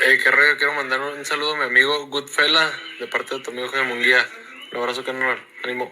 Qué rollo, quiero mandar un saludo a mi amigo Goodfella de parte de tu amigo de Munguia. Un abrazo, carnal. Ánimo.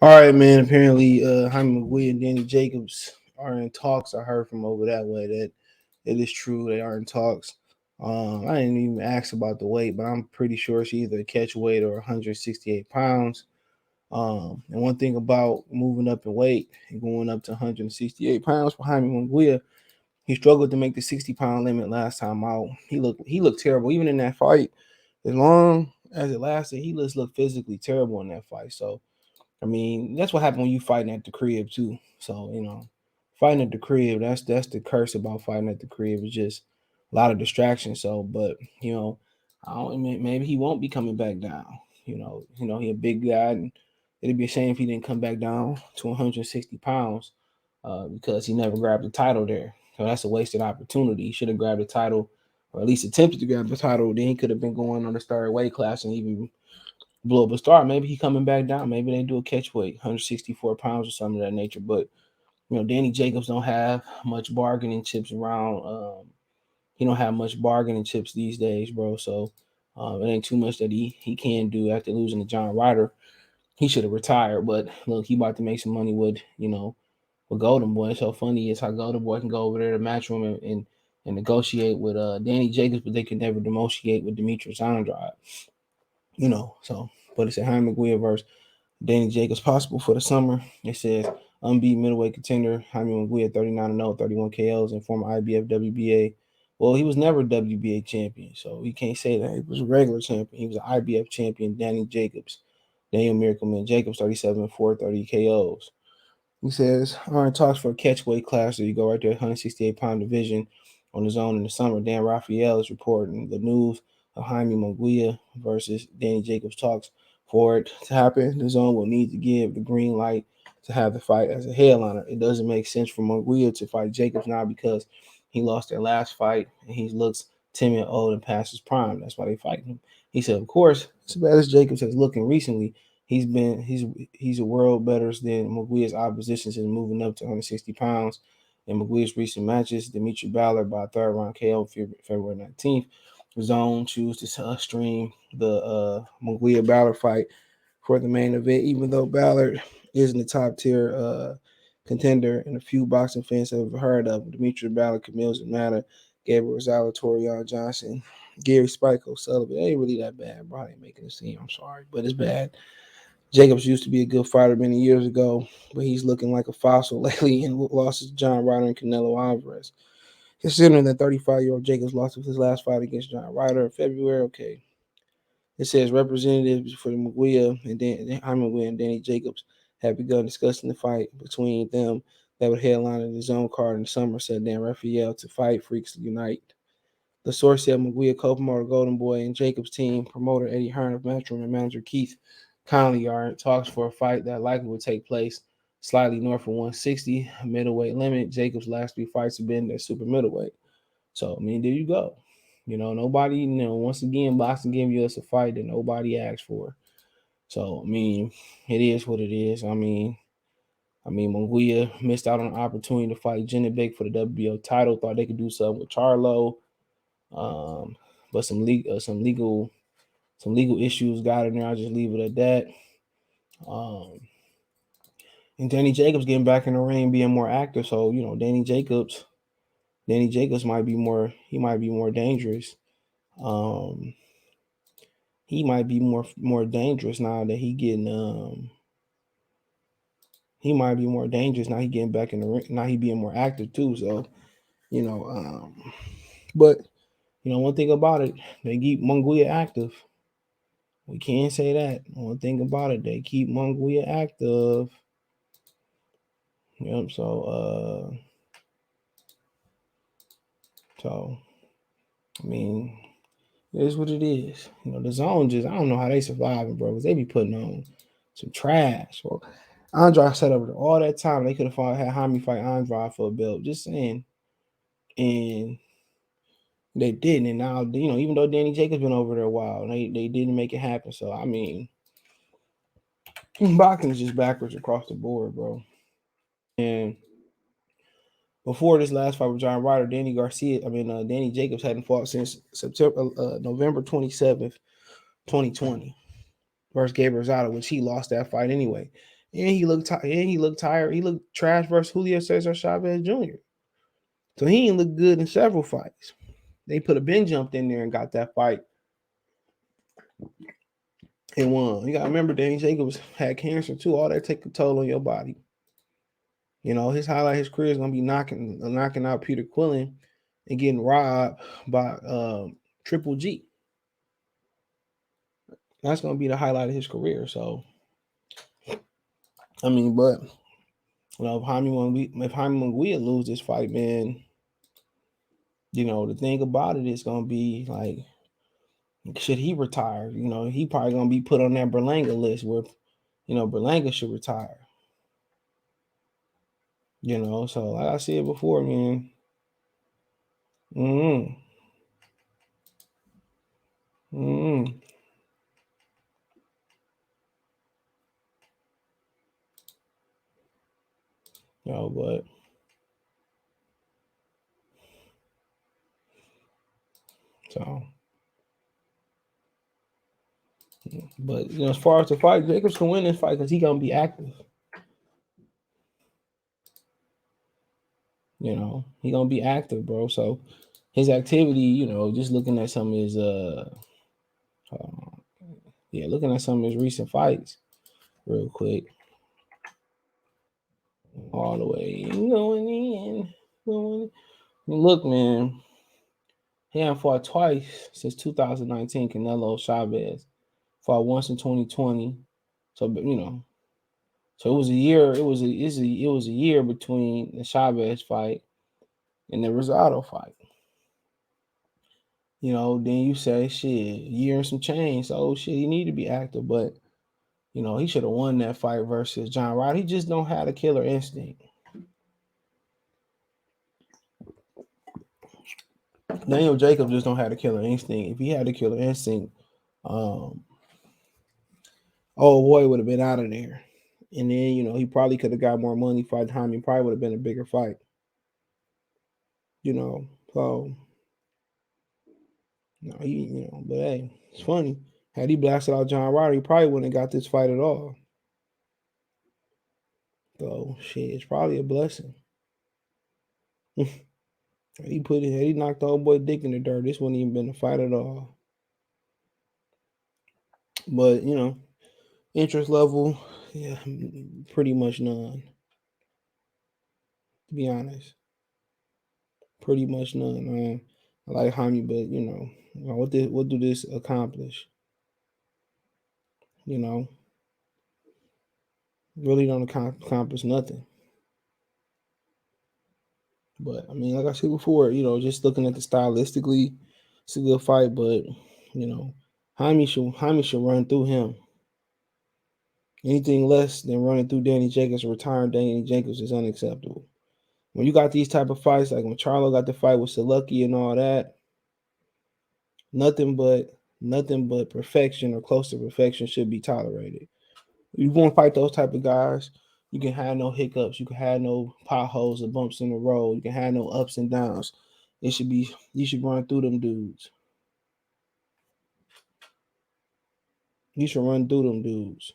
All right, man. Apparently, Jaime Munguia and Danny Jacobs are in talks. I heard from over that way that it is true they are in talks. I didn't even ask about the weight, but I'm pretty sure it's either a catch weight or 168 pounds. And one thing about moving up in weight and going up to 168 pounds for Jaime Munguia, he struggled to make the 60-pound limit last time out. He looked terrible even in that fight. As long as it lasted, he just looked physically terrible in that fight. So I mean, that's what happened when you fighting at the crib too. So fighting at the crib, that's the curse about fighting at the crib. It's just a lot of distraction. So, but I don't. Maybe he won't be coming back down. He a big guy, and it'd be a shame if he didn't come back down to 160 pounds because he never grabbed the title there. So that's a wasted opportunity. He should have grabbed the title, or at least attempted to grab the title. Then he could have been going on the third weight class and even blow up a star. Maybe he coming back down. Maybe they do a catch weight, 164 pounds or something of that nature. But Danny Jacobs don't have much bargaining chips around. He don't have much bargaining chips these days, bro. So it ain't too much that he can do after losing to John Ryder. He should have retired. But look, he about to make some money with Golden Boy. It's so funny is how Golden Boy can go over there to Matchroom and negotiate with Danny Jacobs, but they can never negotiate with Demetrius Andrade. So but it's a Jaime Munguia versus Danny Jacobs possible for the summer. It says unbeaten middleweight contender Jaime Munguia 39-0, 31 KOs, and former IBF WBA. Well, he was never WBA champion, so we can't say that. He was a regular champion. He was an IBF champion, Danny Jacobs. Daniel Miracleman Jacobs 37-4, 30 KOs. He says, Iron talks for a catchweight class. So you go right there, 168-pound division on the zone in the summer. Dan Rafael is reporting the news of Jaime Munguia versus Danny Jacobs talks. For it to happen, the zone will need to give the green light to have the fight as a headliner. It doesn't make sense for Munguia to fight Jacobs now because he lost their last fight and he looks timid, old, and past his prime. That's why they fight him. He said, of course, as bad as Jacobs has looking recently, he's a world better than Munguia's opposition since moving up to 160 pounds. In Munguia's recent matches, Dimitri Ballard by third round KO February 19th. Zone choose to stream the Munguia Ballard fight for the main event, even though Ballard isn't a top tier contender and a few boxing fans have heard of Dimitri Ballard, Camille Zamata, Gabriel Rosales, Torian Johnson, Gary Spike O'Sullivan. It ain't really that bad, bro. I ain't making a scene. I'm sorry, but it's bad. Jacobs used to be a good fighter many years ago, but he's looking like a fossil lately and lost to John Ryder and Canelo Alvarez. Considering that 35-year-old Jacobs lost his last fight against John Ryder in February, okay. It says representatives for Munguia and Danny Jacobs have begun discussing the fight between them that would headline the zone card in the summer, said Dan Raphael to Fight Freaks Unite. The source said Munguia co-promoter Golden Boy and Jacobs' team promoter Eddie Hearn of Matchroom and manager Keith Conley are in talks for a fight that likely will take place slightly north of 160 middleweight limit. Jacobs' last three fights have been at super middleweight. So I mean, there you go. Nobody, once again, boxing giving us a fight that nobody asked for. So I mean, it is what it is. I mean, Munguia missed out on the opportunity to fight Jennebek for the WBO title. Thought they could do something with Charlo, um, but some legal issues got in there. I'll just leave it at that. Um, and Danny Jacobs getting back in the ring, being more active. So Danny Jacobs might be more. He might be more dangerous. Um, he might be more dangerous now that he getting. He might be more dangerous now. He getting back in the ring. Now he being more active too. So you know. But one thing about it, they keep Munguia active. We can't say that. One thing about it, they keep Munguia active. Yep. So I mean, it is what it is. The zone just I don't know how they surviving, bro. Cause they be putting on some trash. Well, Andrade sat over there all that time. They could have had Jaime fight Andrade for a belt. Just saying, and they didn't. And now even though Danny Jacobs been over there a while, they didn't make it happen. So I mean, boxing is just backwards across the board, bro. And Before this last fight with John Ryder, Danny Jacobs hadn't fought since November 27th, 2020, versus Gabriel Rosado, which he lost that fight anyway. And he looked tired. He looked trash versus Julio Cesar Chavez Jr. So he didn't look good in several fights. They put a Ben jumped in there and got that fight and won. You gotta remember, Danny Jacobs had cancer too. All that take a toll on your body. You know, his career is gonna be knocking out Peter Quillen and getting robbed by Triple G. That's gonna be the highlight of his career. So, I mean, but you know, if Jaime Munguia lose this fight, man, you know, the thing about it is gonna be like, should he retire? You know, he probably gonna be put on that Berlanga list where, you know, Berlanga should retire. You know, so like I said before, man. Mm-hmm. Mm-hmm. You know, but you know, as far as the fight, Jacobs can win this fight because he gonna be active. You know, he gonna be active, bro. So his activity, you know, just looking at some of his looking at some of his recent fights real quick. All the way going in. Look, man, he hadn't fought twice since 2019. Canelo Chavez fought once in 2020. So, you know, so it was a year. It was a year between the Chavez fight and the Rosado fight. You know, then you say, shit, year and some change. So, shit, he need to be active. But, you know, he should have won that fight versus John Ryder. He just don't have a killer instinct. Daniel Jacobs just don't have a killer instinct. If he had a killer instinct, oh boy would have been out of there. And then, you know, he probably could have got more money fighting Jaime. Probably would have been a bigger fight. You know, so no, but hey, it's funny. Had he blasted out John Ryder, he probably wouldn't have got this fight at all. So shit, it's probably a blessing. Had he knocked the old boy dick in the dirt, this wouldn't even been a fight at all. But you know, interest level, yeah, pretty much none. To be honest, pretty much none, man. I like Jaime, but you know, what do this accomplish? You know, really don't accomplish nothing. But I mean, like I said before, you know, just looking at the stylistically, it's a good fight. But you know, Jaime should run through him. Anything less than running through Danny Jacobs or retiring Danny Jacobs is unacceptable. When you got these type of fights, like when Charlo got the fight with Saluki and all that, nothing but perfection or close to perfection should be tolerated. You want to fight those type of guys, you can have no hiccups, you can have no potholes or bumps in the road, you can have no ups and downs. You should run through them dudes. You should run through them dudes.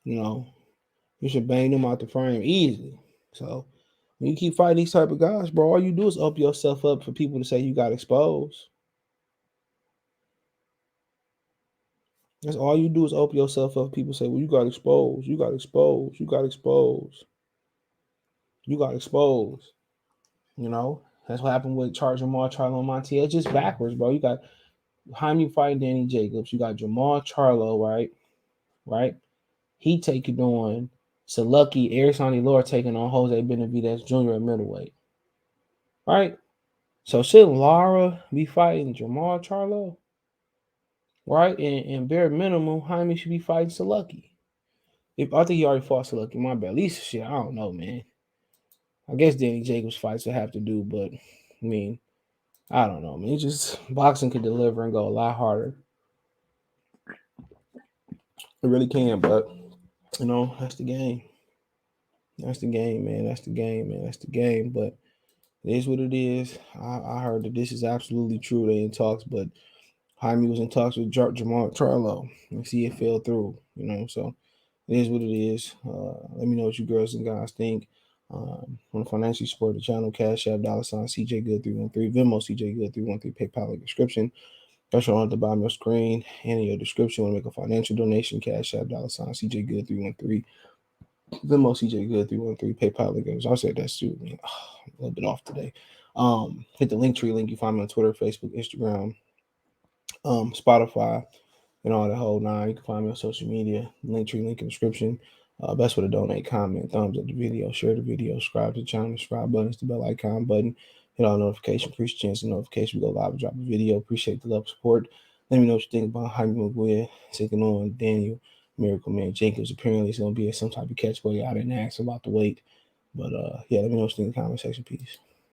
You know, you should bang them out the frame easily. So when you keep fighting these type of guys, bro, all you do is open yourself up for people to say you got exposed. That's all you do is open yourself up. People say, well, you got exposed, you got exposed, you got exposed, you got exposed. You know, that's what happened with Jamal Charlo and Montiel. It's just backwards, bro. You got Jaime fighting Danny Jacobs. You got Jamal Charlo, right? Right? He taking on Saluki, Arisani Laura taking on Jose Benavidez Jr. at middleweight. Right? So shouldn't Lara be fighting Jamal Charlo? Right? And bare minimum, Jaime should be fighting Saluki. I think he already fought Saluki, my bad. At least shit, I don't know, man. I guess Danny Jacobs fights will have to do, but I mean, I don't know, man. It's just boxing can deliver and go a lot harder. It really can, but You know, that's the game. That's the game, man. That's the game, man. That's the game. But it is what it is. I heard that this is absolutely true. They in talks, but Jaime was in talks with Jamal Charlo. And see, it fell through. You know, so it is what it is. Let me know what you girls and guys think. On the financially support the channel, Cash App, $ CJ Good 313, Venmo CJ Good 313, PayPal in the description. That's on at the bottom of your screen and in your description. Want to make a financial donation? Cash App, $ CJ Good 313, Venmo CJ Good 313, PayPal link. I said that's too. Man. A little bit off today. Hit the link tree link. You find me on Twitter, Facebook, Instagram, Spotify, and all the whole nine. You can find me on social media. Link tree link in the description. Best way to donate, comment, thumbs up the video, share the video, subscribe to the channel, subscribe buttons, the bell icon button, hit all notification, increase chance of notification. We go live and drop a video. Appreciate the love support. Let me know what you think about Jaime Munguia taking on Daniel Miracle Man Jenkins. Apparently it's gonna be some type of catch weight. I didn't ask about the weight. But yeah, let me know what you think in the comment section. Peace.